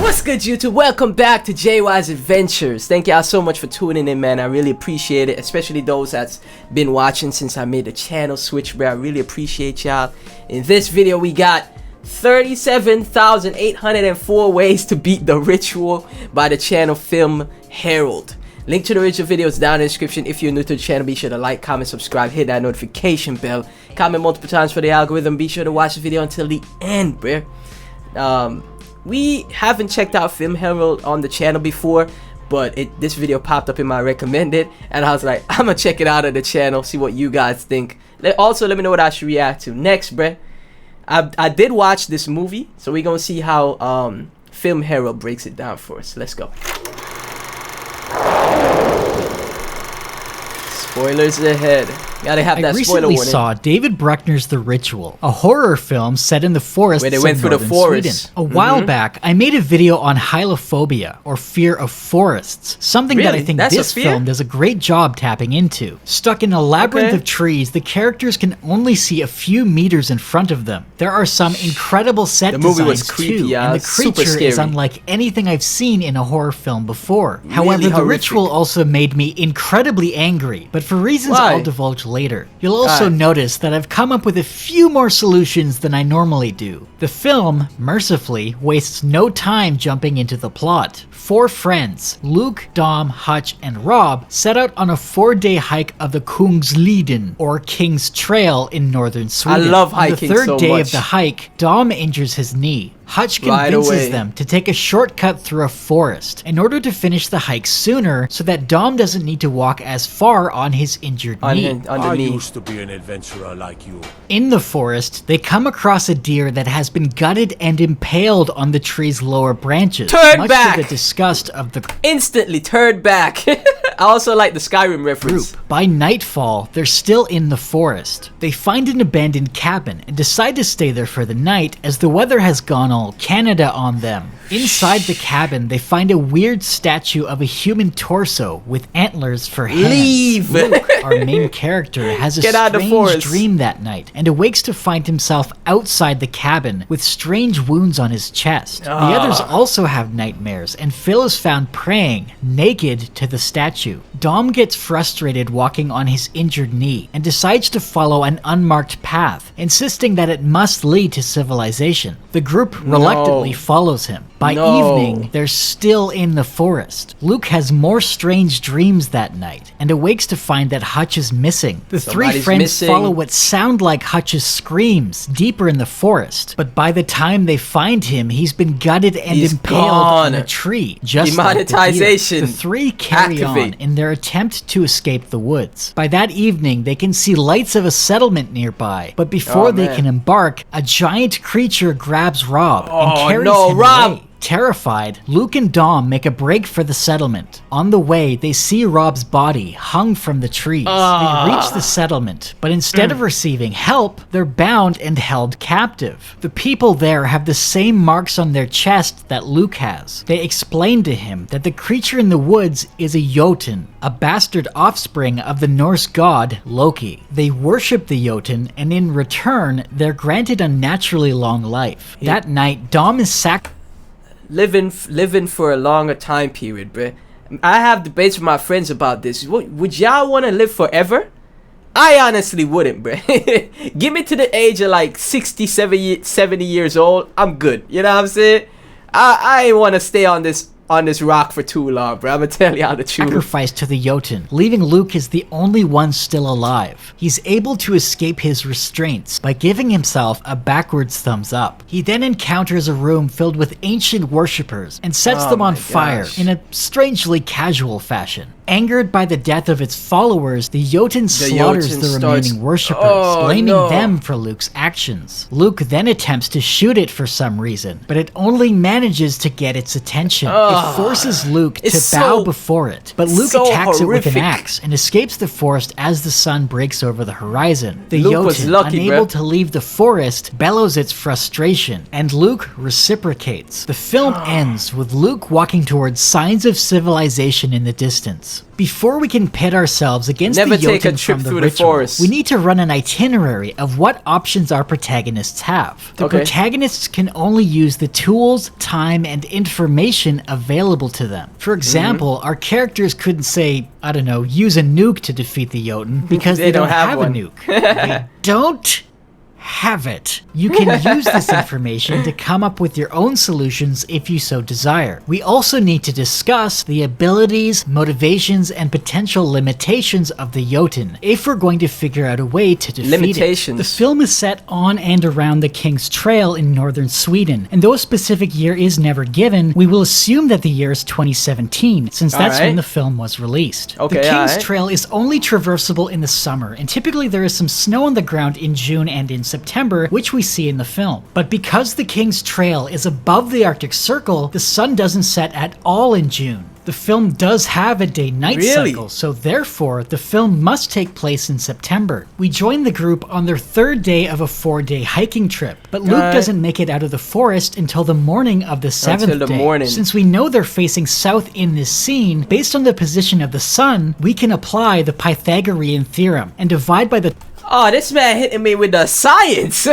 What's good, YouTube? Welcome back to JY's Adventures. Thank y'all so much for tuning in, man. I really appreciate it, especially those that's been watching since I made the channel switch, bro. I really appreciate y'all. In this video, we got 37,804 ways to beat the ritual by the channel Film Herald. Link to the original video is down in the description. If you're new to the channel, be sure to like, comment, subscribe, hit that notification bell. Comment multiple times for the algorithm. Be sure to watch the video until the end, bro. We haven't checked out Film Herald on the channel before, but this video popped up in my recommended, and I was like, I'm gonna check it out on the channel, see what you guys think. Also, let me know what I should react to next, bruh. I did watch this movie, so we're gonna see how Film Herald breaks it down for us. Let's go. Spoilers ahead. Gotta have that spoiler warning. I recently saw David Bruckner's The Ritual, a horror film set in the forests where they went through the forest. Sweden. A while back, I made a video on hylophobia, or fear of forests, something that I think this film does a great job tapping into. Stuck in a labyrinth of trees, the characters can only see a few meters in front of them. There are some incredible set designs too, and the creature is unlike anything I've seen in a horror film before. However, The Ritual also made me incredibly angry, but for reasons I'll divulge later. You'll also notice that I've come up with a few more solutions than I normally do. The film, mercifully, wastes no time jumping into the plot. Four friends, Luke, Dom, Hutch, and Rob, set out on a 4-day hike of the Kungsleden, or King's Trail in northern Sweden. I love hiking so much. On the third day of the hike, Dom injures his knee. Hutch convinces them to take a shortcut through a forest in order to finish the hike sooner so that Dom doesn't need to walk as far on his injured knee. I used to be an adventurer like you. In the forest, they come across a deer that has been gutted and impaled on the tree's lower branches. Turn back! To the disgust of the instantly turned back. I also like the Skyrim reference. By nightfall, they're still in the forest. They find an abandoned cabin and decide to stay there for the night as the weather has gone all Canada on them. Inside the cabin, they find a weird statue of a human torso with antlers for hands. Leave! Luke, our main character, has a strange dream that night and awakes to find himself outside the cabin with strange wounds on his chest. The others also have nightmares, and Phil is found praying, naked, to the statue. Dom gets frustrated walking on his injured knee and decides to follow an unmarked path, insisting that it must lead to civilization. The group reluctantly follows him. By evening, they're still in the forest. Luke has more strange dreams that night and awakes to find that Hutch is missing. The three friends follow what sound like Hutch's screams deeper in the forest, but by the time they find him, he's been gutted and impaled on a tree, just like the deer. The three carry on in their attempt to escape the woods. By that evening, they can see lights of a settlement nearby, but before they can embark, a giant creature grabs Rob and carries him away. Terrified, Luke and Dom make a break for the settlement. On the way, they see Rob's body hung from the trees. They reach the settlement, but instead of receiving help, they're bound and held captive. The people there have the same marks on their chest that Luke has. They explain to him that the creature in the woods is a Jotun, a bastard offspring of the Norse god Loki. They worship the Jotun, and in return, they're granted unnaturally long life. That night, Dom is living for a longer time period, bruh. I have debates with my friends about this. Would y'all want to live forever? I honestly wouldn't, bruh. Give me to the age of like 60, 70 years old. I'm good. You know what I'm saying? I ain't want to stay on this rock for too long, bro. I'm gonna tell y'all the truth. Sacrificed to the Jotun, leaving Luke as the only one still alive. He's able to escape his restraints by giving himself a backwards thumbs up. He then encounters a room filled with ancient worshippers and sets them on fire in a strangely casual fashion. Angered by the death of its followers, the Jotun slaughters the remaining worshippers, blaming them for Luke's actions. Luke then attempts to shoot it for some reason, but it only manages to get its attention. It forces Luke to bow before it, but Luke attacks it with an axe and escapes the forest as the sun breaks over the horizon. The Jotun, unable to leave the forest, bellows its frustration, and Luke reciprocates. The film ends with Luke walking towards signs of civilization in the distance. choices. Before we can pit ourselves against Never the take a Jotun trip from the through the ritual, forest. we need to run an itinerary of what options our protagonists have. The protagonists can only use the tools, time, and information available to them. For example, our characters couldn't say, I don't know, use a nuke to defeat the Jotun because they don't have a nuke. They don't have it. You can use this information to come up with your own solutions if you so desire. We also need to discuss the abilities, motivations, and potential limitations of the Jotun if we're going to figure out a way to defeat it. The film is set on and around the King's Trail in northern Sweden, and though a specific year is never given, we will assume that the year is 2017, since that's when the film was released. The King's Trail is only traversable in the summer, and typically there is some snow on the ground in June and in September, which we see in the film. But because the King's Trail is above the Arctic Circle, the sun doesn't set at all in June. The film does have a day-night cycle, so therefore, the film must take place in September. We join the group on their third day of a 4-day hiking trip, but Luke doesn't make it out of the forest until the morning of the 7th day. Since we know they're facing south in this scene, based on the position of the sun, we can apply the Pythagorean theorem and divide by the... Oh, this man hitting me with the science.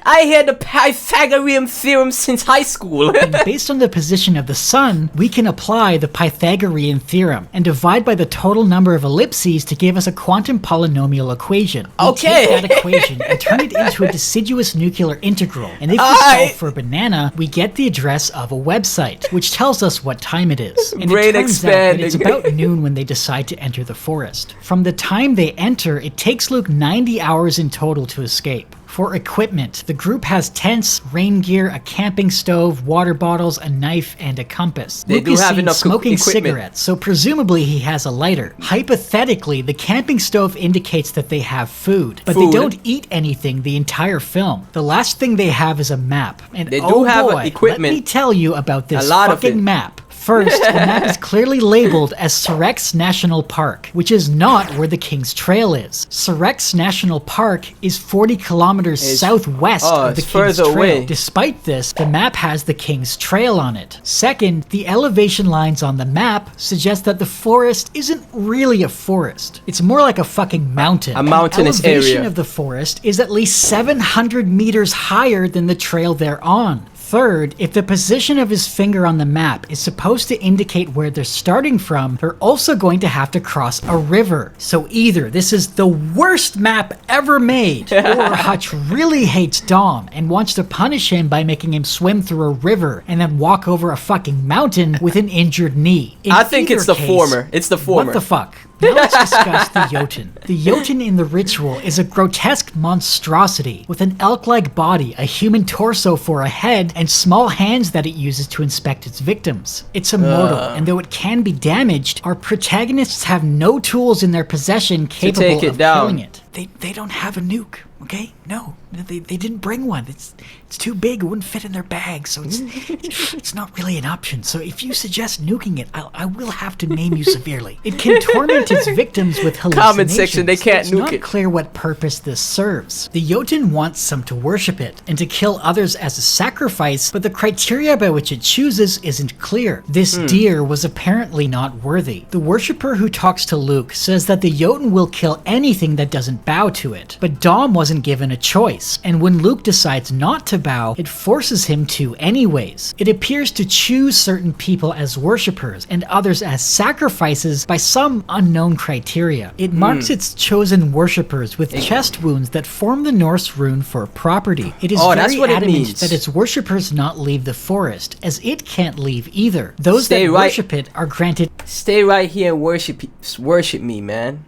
I heard the Pythagorean theorem since high school. And based on the position of the sun, we can apply the Pythagorean theorem and divide by the total number of ellipses to give us a quantum polynomial equation. We take that equation and turn it into a deciduous nuclear integral. And if we solve for a banana, we get the address of a website, which tells us what time it is. And it turns out that it's about noon when they decide to enter the forest. From the time they enter, it takes Luke 90 hours in total to escape. For equipment, the group has tents, rain gear, a camping stove, water bottles, a knife, and a compass. Luke is seen smoking cigarettes, so presumably he has a lighter. Hypothetically, the camping stove indicates that they have food, but they don't eat anything the entire film. The last thing they have is a map. And they do have equipment. Let me tell you about this fucking map. First, the map is clearly labeled as Surex National Park, which is not where the King's Trail is. Surex National Park is 40 kilometers southwest of the King's Trail. Despite this, the map has the King's Trail on it. Second, the elevation lines on the map suggest that the forest isn't really a forest. It's more like a fucking mountain. A mountainous area. The elevation of the forest is at least 700 meters higher than the trail they're on. Third, if the position of his finger on the map is supposed to indicate where they're starting from, they're also going to have to cross a river. So either this is the worst map ever made, or Hutch really hates Dom and wants to punish him by making him swim through a river and then walk over a fucking mountain with an injured knee. I think it's the former. It's the former. What the fuck? Now let's discuss the Jotun. The Jotun in the ritual is a grotesque monstrosity with an elk-like body, a human torso for a head, and small hands that it uses to inspect its victims. It's immortal, and though it can be damaged, our protagonists have no tools in their possession capable of killing it. They don't have a nuke, okay? No, they didn't bring one. It's too big. It wouldn't fit in their bag, so it's not really an option. So if you suggest nuking it, I will have to name you severely. It can torment its victims with hallucinations. Comment section, they can't nuke it. It's not clear what purpose this serves. The Jotun wants some to worship it and to kill others as a sacrifice, but the criteria by which it chooses isn't clear. This deer was apparently not worthy. The worshipper who talks to Luke says that the Jotun will kill anything that doesn't bow to it, but Dom wasn't given a choice, and when Luke decides not to bow, it forces him to anyways. It appears to choose certain people as worshippers and others as sacrifices by some unknown criteria. It marks its chosen worshippers with chest wounds that form the Norse rune for property. It is very adamant that its worshippers not leave the forest, as it can't leave either. Those that worship it are granted... Stay right here and worship me, man.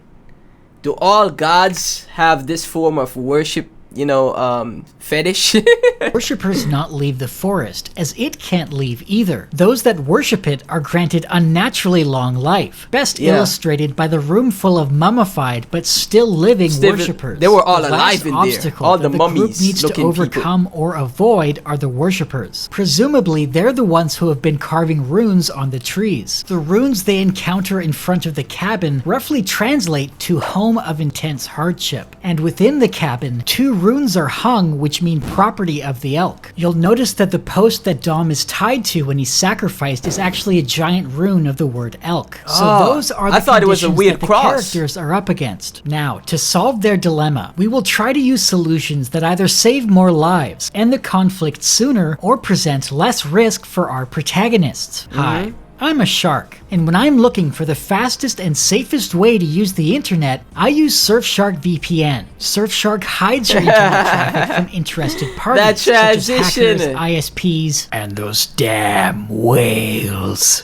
Do all gods have this form of worship, fetish? Worshippers not leave the forest, as it can't leave either. Those that worship it are granted unnaturally long life, best illustrated by the room full of mummified but still living worshippers. They were all alive in there. All the mummies group needs to overcome or avoid are the worshippers. Presumably, they're the ones who have been carving runes on the trees. The runes they encounter in front of the cabin roughly translate to home of intense hardship, and within the cabin, 2 runes are hung, which mean property of the elk. You'll notice that the post that Dom is tied to when he's sacrificed is actually a giant rune of the word elk. So those are the conditions that the characters are up against. Now, to solve their dilemma, we will try to use solutions that either save more lives, end the conflict sooner, or present less risk for our protagonists. Hi. I'm a shark, and when I'm looking for the fastest and safest way to use the internet, I use Surfshark VPN. Surfshark hides your internet traffic from interested parties, such as hackers, ISPs, and those damn whales.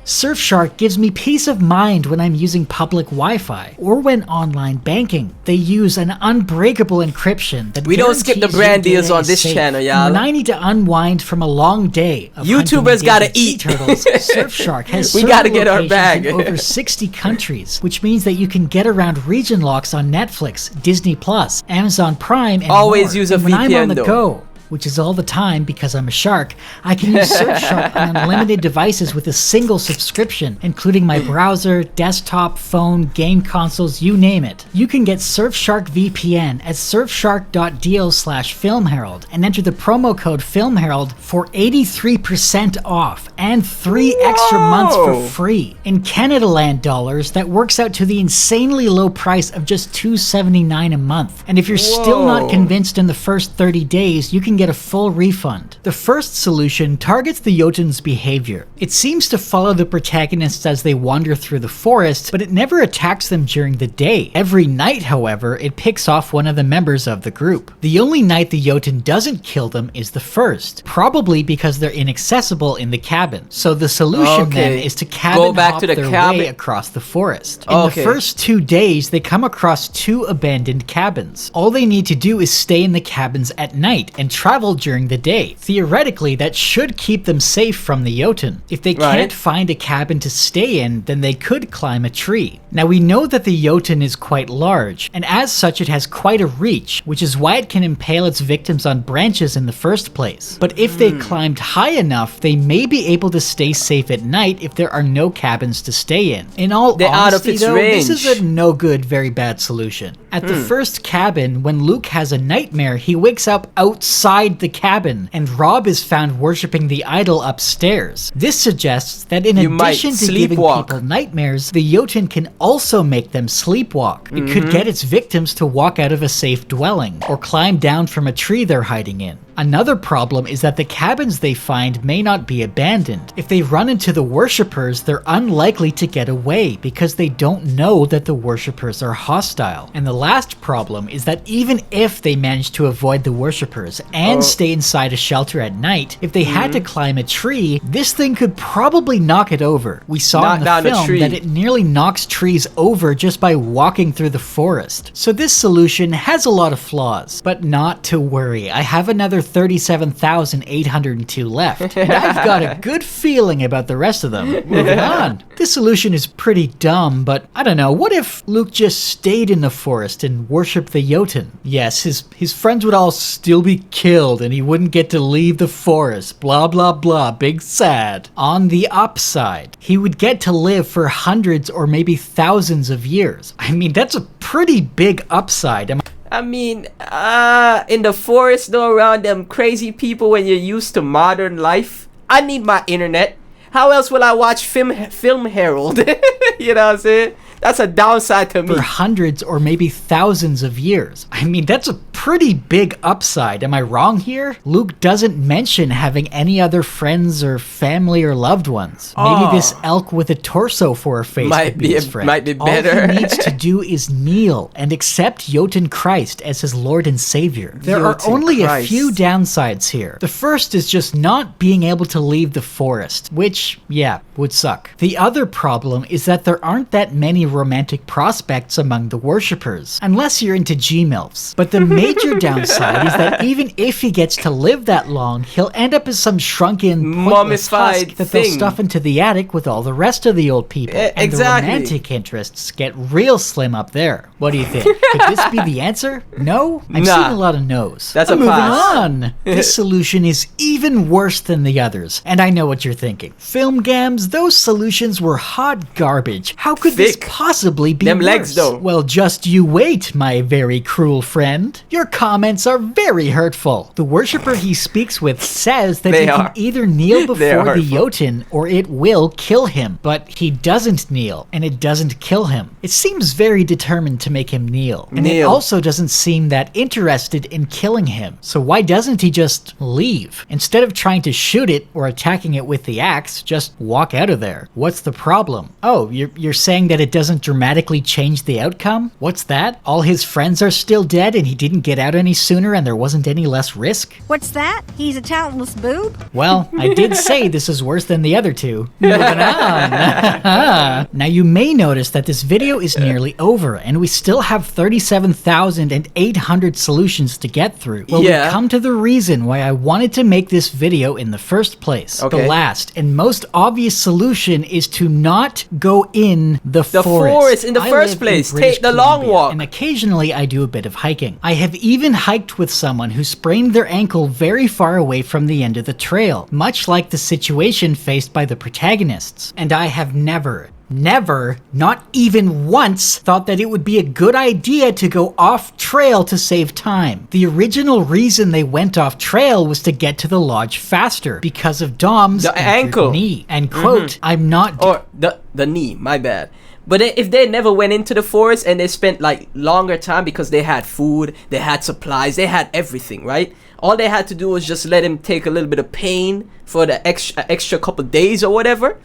Surfshark gives me peace of mind when I'm using public Wi-Fi or when online banking. They use an unbreakable encryption that we don't skip the brand deals on this channel, y'all. When I need to unwind from a long day of YouTubers gotta eat. Turtles, Surfshark has we gotta get our bag. in over 60 countries, which means that you can get around region locks on Netflix, Disney Plus, Amazon Prime, and always more. use a and when VPN I'm on the though. go, which is all the time because I'm a shark, I can use Surfshark on unlimited devices with a single subscription, including my browser, desktop, phone, game consoles, you name it. You can get Surfshark VPN at surfshark.deal/filmherald and enter the promo code FilmHerald for 83% off and 3 extra months for free. In Canada Land dollars, that works out to the insanely low price of just $2.79 a month. And if you're still not convinced in the first 30 days, you can get a full refund. The first solution targets the Jotun's behavior. It seems to follow the protagonists as they wander through the forest, but it never attacks them during the day. Every night, however, it picks off one of the members of the group. The only night the Jotun doesn't kill them is the first, probably because they're inaccessible in the cabin. So the solution then is to cabin hop their way across the forest. In the first 2 days, they come across 2 abandoned cabins. All they need to do is stay in the cabins at night and travel during the day. Theoretically, that should keep them safe from the Jotun. If they can't find a cabin to stay in, then they could climb a tree. Now we know that the Jotun is quite large, and as such it has quite a reach, which is why it can impale its victims on branches in the first place. But if they climbed high enough, they may be able to stay safe at night if there are no cabins to stay in. In all honesty though, this is a no good, very bad solution. At the first cabin, when Luke has a nightmare, he wakes up outside the cabin, and Rob is found worshipping the idol upstairs. This suggests that in addition to giving people nightmares, the Jotun can also make them sleepwalk. It could get its victims to walk out of a safe dwelling, or climb down from a tree they're hiding in. Another problem is that the cabins they find may not be abandoned. If they run into the worshippers, they're unlikely to get away because they don't know that the worshippers are hostile. And the last problem is that even if they manage to avoid the worshippers and stay inside a shelter at night, if they had to climb a tree, this thing could probably knock it over. We saw in the film that it nearly knocks trees over just by walking through the forest. So this solution has a lot of flaws, but not to worry. I have another 37,802 left, and I've got a good feeling about the rest of them. Moving on. This solution is pretty dumb, but I don't know, what if Luke just stayed in the forest and worshipped the Jotun? Yes, his friends would all still be killed and he wouldn't get to leave the forest, blah blah blah, big sad. On the upside, he would get to live for hundreds or maybe thousands of years. I mean, that's a pretty big upside. I mean, in the forest though, around them crazy people when you're used to modern life, I need my internet. How else will I watch Film Herald? You know what I'm saying? That's a downside to me. For hundreds or maybe thousands of years. I mean, that's a pretty big upside. Am I wrong here? Luke doesn't mention having any other friends or family or loved ones. Maybe this elk with a torso for a face might be his friend. Might be better. All he needs to do is kneel and accept Jotun Christ as his Lord and Savior. There are only a few downsides here. The first is just not being able to leave the forest, which, yeah, would suck. The other problem is that there aren't that many romantic prospects among the worshippers, unless you're into G-MILFs. But the major downside is that even if he gets to live that long, he'll end up as some shrunken, pointless husk that they'll stuff into the attic with all the rest of the old people. And the romantic interests get real slim up there. What do you think? Could this be the answer? No? I'm seeing a lot of no's. That's a moving pass. on. This solution is even worse than the others, and I know what you're thinking. Film Gams, those solutions were hot garbage. How could this possibly be Them worse? legs, though. Well, just you wait, my very cruel friend. Your comments are very hurtful. The worshipper he speaks with says that he can either kneel before the Jotun or it will kill him, but he doesn't kneel, and it doesn't kill him. It seems very determined to make him kneel, and it also doesn't seem that interested in killing him. So why doesn't he just leave? Instead of trying to shoot it or attacking it with the axe, just walk out of there. What's the problem? Oh, you're saying that it doesn't dramatically change the outcome? What's that? All his friends are still dead and he didn't get out any sooner and there wasn't any less risk? What's that? He's a talentless boob? Well, I did say this is worse than the other two. Moving on. Now you may notice that this video is nearly over and we still have 37,800 solutions to get through. Well, we come to the reason why I wanted to make this video in the first place. The last and most obvious solution is to not go in the forest in the first place. Take the long walk. And occasionally I do a bit of hiking. I have even hiked with someone who sprained their ankle very far away from the end of the trail, much like the situation faced by the protagonists. And I have never, not even once, thought that it would be a good idea to go off trail to save time. The original reason they went off trail was to get to the lodge faster because of Dom's ankle knee. And quote, I'm not... Or the knee, my bad. But if they never went into the forest and they spent like longer time because they had food, they had supplies, they had everything, right? All they had to do was just let him take a little bit of pain for the extra couple days or whatever.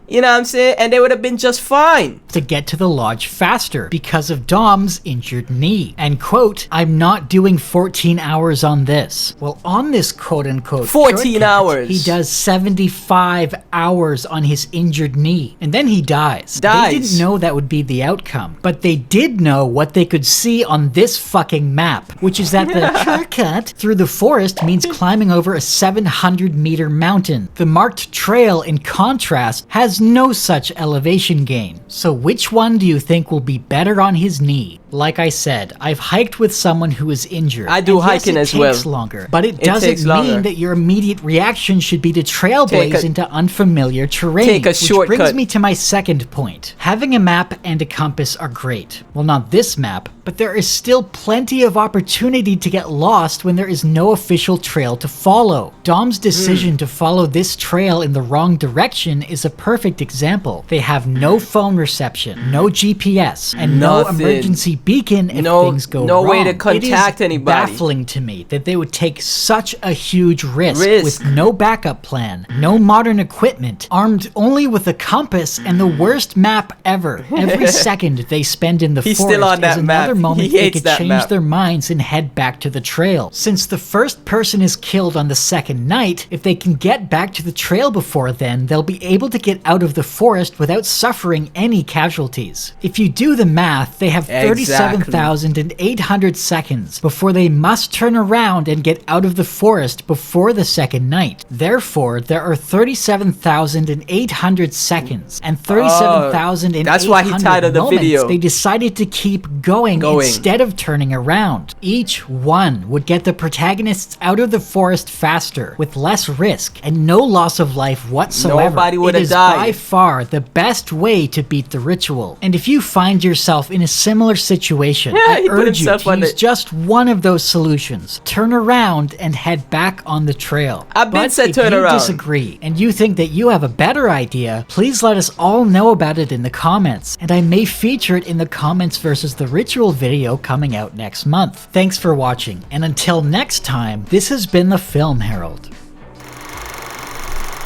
You know what I'm saying? And they would have been just fine. To get to the lodge faster because of Dom's injured knee. And quote, I'm not doing 14 hours on this. Well, on this quote unquote 14 hours. He does 75 hours on his injured knee. And then he dies. They didn't know that would be the outcome. But they did know what they could see on this fucking map, which is that the shortcut through the forest means climbing over a 700-meter mountain. The marked trail, in contrast, has no such elevation gain. So which one do you think will be better on his knee? Like I said, I've hiked with someone who is injured. I do hiking as well. It takes longer, but it doesn't mean that your immediate reaction should be to trailblaze into unfamiliar terrain. Take a shortcut. Which brings me to my second point. Having a map and a compass are great. Well, not this map, but there is still plenty of opportunity to get lost when there is no official trail to follow. Dom's decision to follow this trail in the wrong direction is a perfect example. They have no phone reception, no GPS, and no emergency beacon if things go wrong. No way to contact anybody. It is baffling to me that they would take such a huge risk with no backup plan, no modern equipment, armed only with a compass and the worst map ever. Every second they spend in the forest still on that is another map. moment they could change their minds and head back to the trail. Since the first person is killed on the second night, if they can get back to the trail before then, they'll be able to get out of the forest without suffering any casualties. If you do the math, they have 37,800 seconds before they must turn around and get out of the forest before the second night. Therefore, there are 37,800 seconds and 37,800 that's why he titled the video. They decided to keep going instead of turning around. Each one would get the protagonists out of the forest faster, with less risk and no loss of life whatsoever. Nobody would have died. By far the best way to beat the ritual. And if you find yourself in a similar situation, I urge you to use just one of those solutions. Turn around and head back on the trail. But if you disagree and you think that you have a better idea, please let us all know about it in the comments, and I may feature it in the comments versus the ritual video coming out next month. Thanks for watching, and until next time, this has been the Film Herald.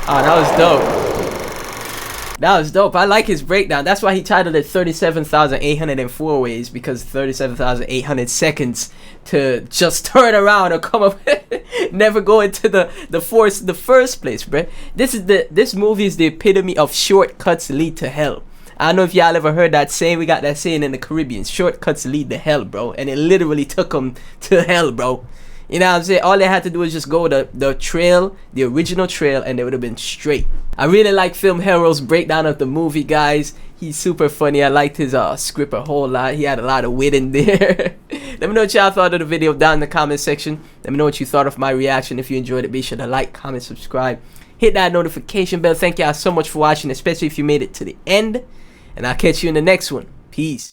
Oh, that was dope. That was dope. I like his breakdown. That's why he titled it 37,804 ways, because 37,800 seconds to just turn around or come up, never go into the forest in the first place, bruh. This movie is the epitome of shortcuts lead to hell. I don't know if y'all ever heard that saying. We got that saying in the Caribbean. Shortcuts lead to hell, bro. And it literally took them to hell, bro. You know what I'm saying? All they had to do was just go the trail, the original trail, and they would have been straight. I really like Film Herald's breakdown of the movie, guys. He's super funny. I liked his script a whole lot. He had a lot of wit in there. Let me know what y'all thought of the video down in the comment section. Let me know what you thought of my reaction. If you enjoyed it, be sure to like, comment, subscribe. Hit that notification bell. Thank y'all so much for watching, especially if you made it to the end. And I'll catch you in the next one. Peace.